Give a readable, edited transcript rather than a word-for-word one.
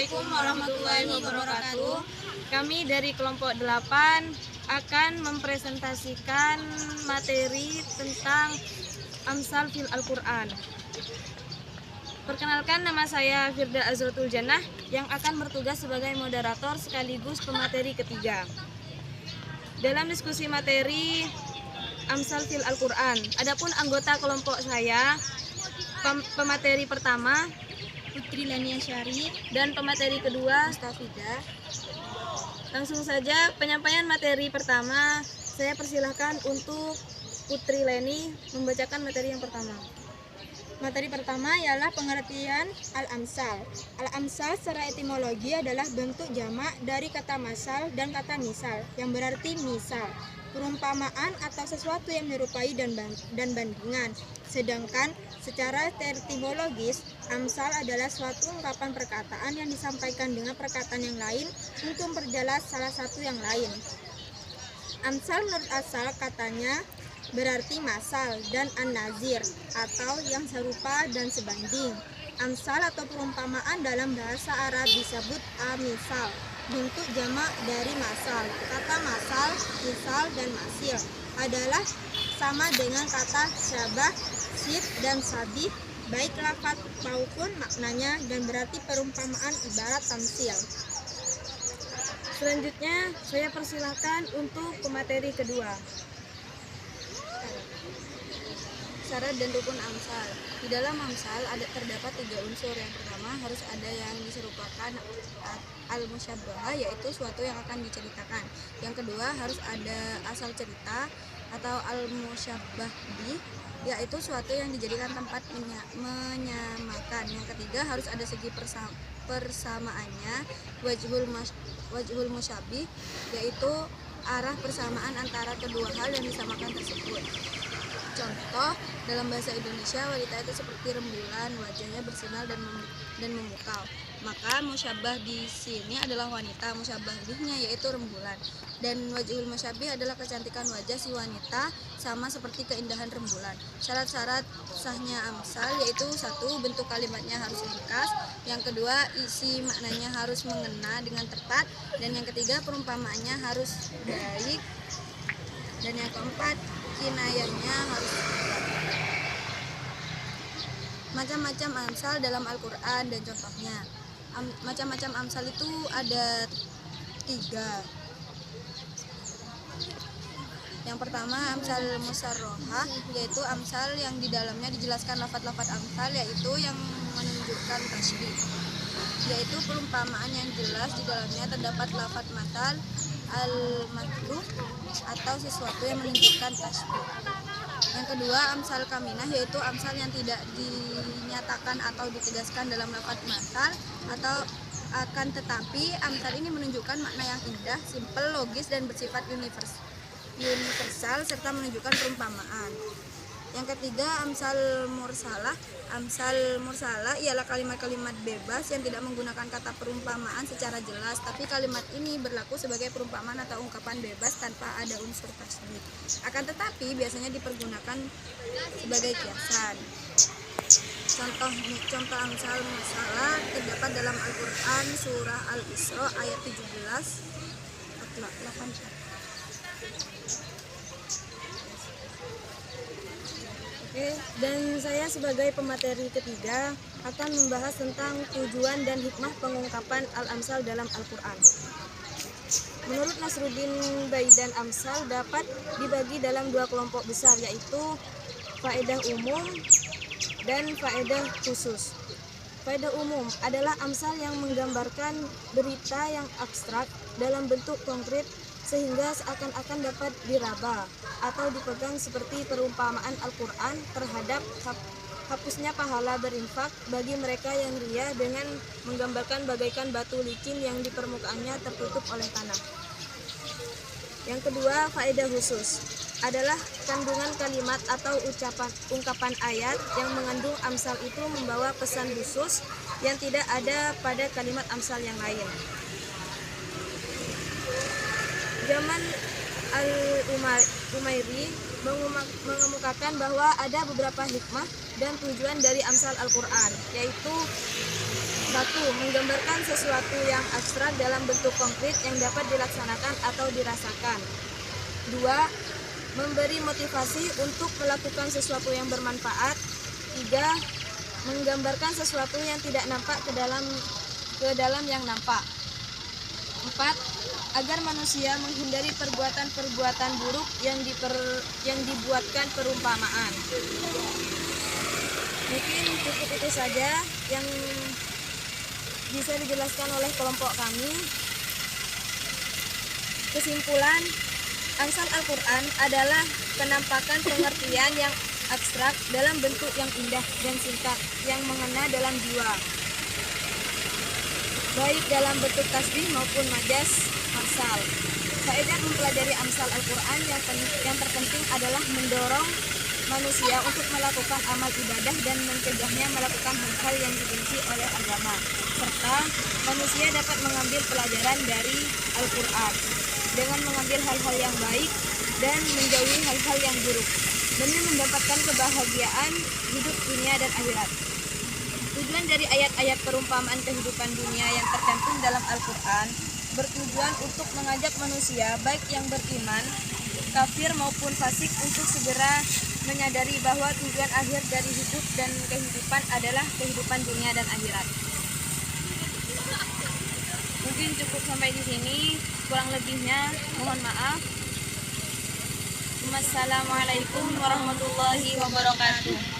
Assalamualaikum warahmatullahi wabarakatuh. Kami dari kelompok 8 akan mempresentasikan materi tentang Amsal fil Al-Quran. Perkenalkan, nama saya Firda Azratul Jannah yang akan bertugas sebagai moderator sekaligus pemateri ketiga. Dalam diskusi materi Amsal fil Al-Quran, adapun anggota kelompok saya, pemateri pertama Putri Lania Syari dan pemateri kedua Mustafida. Langsung saja penyampaian materi pertama, saya persilahkan untuk Putri Leni membacakan materi yang pertama. Materi pertama ialah pengertian al-amsal. Al-amsal secara etimologi adalah bentuk jamak dari kata masal dan kata misal, yang berarti misal, perumpamaan atau sesuatu yang menyerupai dan bandingan. Sedangkan secara etimologis, amsal adalah suatu ungkapan perkataan yang disampaikan dengan perkataan yang lain untuk memperjelas salah satu yang lain. Amsal menurut asal katanya berarti masal dan an-nazir atau yang serupa dan sebanding. Amsal atau perumpamaan dalam bahasa Arab disebut al-misal, bentuk jamak dari masal. Kata masal, misal, dan masil adalah sama dengan kata syabah, sib, dan sabih, baik lafaz maupun maknanya, dan berarti perumpamaan ibarat tamsil. Selanjutnya saya persilahkan untuk pemateri kedua. Syarat dan rukun amsal. Di dalam amsal terdapat 3 unsur. Yang pertama, harus ada yang diserupakan al-musyabbah, yaitu suatu yang akan diceritakan. Yang kedua, harus ada asal cerita atau al-musyabbah bih, yaitu suatu yang dijadikan tempat menyamakan. Yang ketiga, harus ada segi persamaannya, wajhul musyabbih, yaitu arah persamaan antara kedua hal yang disamakan tersebut. Contoh, dalam bahasa Indonesia, wanita itu seperti rembulan, wajahnya bersinar dan memukau. Maka musyabbah di sini adalah wanita, musyabbah bihnya yaitu rembulan. Dan wajhul musyabbih adalah kecantikan wajah si wanita sama seperti keindahan rembulan. Syarat-syarat sahnya amsal yaitu 1. Bentuk kalimatnya harus ringkas. Yang kedua, isi maknanya harus mengena dengan tepat. Dan yang ketiga, perumpamaannya harus baik. Dan yang keempat, kinayahnya harus tepat. Macam-macam amsal dalam Al-Quran dan contohnya. Macam-macam amsal itu ada 3. Yang pertama, amsal musarrohah, yaitu amsal yang di dalamnya dijelaskan lafaz-lafaz amsal, yaitu yang menunjukkan tasybih, yaitu perumpamaan yang jelas di dalamnya terdapat lafaz matal al-matlub atau sesuatu yang menunjukkan tasybih. Yang kedua, amsal kaminah, yaitu amsal yang tidak dinyatakan atau ditegaskan dalam lafaz matal, atau akan tetapi amsal ini menunjukkan makna yang indah, simpel, logis, dan bersifat universal serta menunjukkan perumpamaan. Yang ketiga, amsal mursalah. Amsal mursalah ialah kalimat-kalimat bebas yang tidak menggunakan kata perumpamaan secara jelas, tapi kalimat ini berlaku sebagai perumpamaan atau ungkapan bebas tanpa ada unsur tasybih. Akan tetapi biasanya dipergunakan sebagai kiasan. Contoh amsal mursalah terdapat dalam Al-Quran surah Al-Isra ayat 17-18. Dan saya sebagai pemateri ketiga akan membahas tentang tujuan dan hikmah pengungkapan al-amsal dalam Al-Quran. Menurut Nasruddin Baidan, amsal dapat dibagi dalam 2 kelompok besar, yaitu faedah umum dan faedah khusus. Faedah umum adalah amsal yang menggambarkan berita yang abstrak dalam bentuk konkret sehingga seakan-akan dapat diraba atau dipegang, seperti perumpamaan Al-Quran terhadap hapusnya pahala berinfak bagi mereka yang ria dengan menggambarkan bagaikan batu licin yang di permukaannya tertutup oleh tanah. Yang kedua, faedah khusus adalah kandungan kalimat atau ungkapan ayat yang mengandung amsal itu membawa pesan khusus yang tidak ada pada kalimat amsal yang lain. Zaman Al-Umairi mengemukakan bahwa ada beberapa hikmah dan tujuan dari amsal Al-Quran, yaitu 1. Menggambarkan sesuatu yang abstrak dalam bentuk konkret yang dapat dilaksanakan atau dirasakan. 2. Memberi motivasi untuk melakukan sesuatu yang bermanfaat. 3. Menggambarkan sesuatu yang tidak nampak ke dalam yang nampak. 4. Agar manusia menghindari perbuatan-perbuatan buruk yang dibuatkan perumpamaan. Mungkin cukup itu saja yang bisa dijelaskan oleh kelompok kami. Kesimpulan, Amsal Al-Quran adalah penampakan pengertian yang abstrak dalam bentuk yang indah dan singkat yang mengena dalam jiwa, baik dalam bentuk tasbih maupun majas marsal. Faedah mempelajari Amsal Al-Quran yang terpenting adalah mendorong manusia untuk melakukan amal ibadah dan mencegahnya melakukan hal-hal yang dibenci oleh agama, serta manusia dapat mengambil pelajaran dari Al-Quran dengan mengambil hal-hal yang baik dan menjauhi hal-hal yang buruk demi mendapatkan kebahagiaan hidup dunia dan akhirat. Tujuan dari ayat-ayat perumpamaan kehidupan dunia yang tercantum dalam Al-Quran bertujuan untuk mengajak manusia baik yang beriman, kafir maupun fasik untuk segera menyadari bahwa tujuan akhir dari hidup dan kehidupan adalah kehidupan dunia dan akhirat. Mungkin cukup sampai di sini, kurang lebihnya mohon maaf. Wassalamualaikum warahmatullahi wabarakatuh.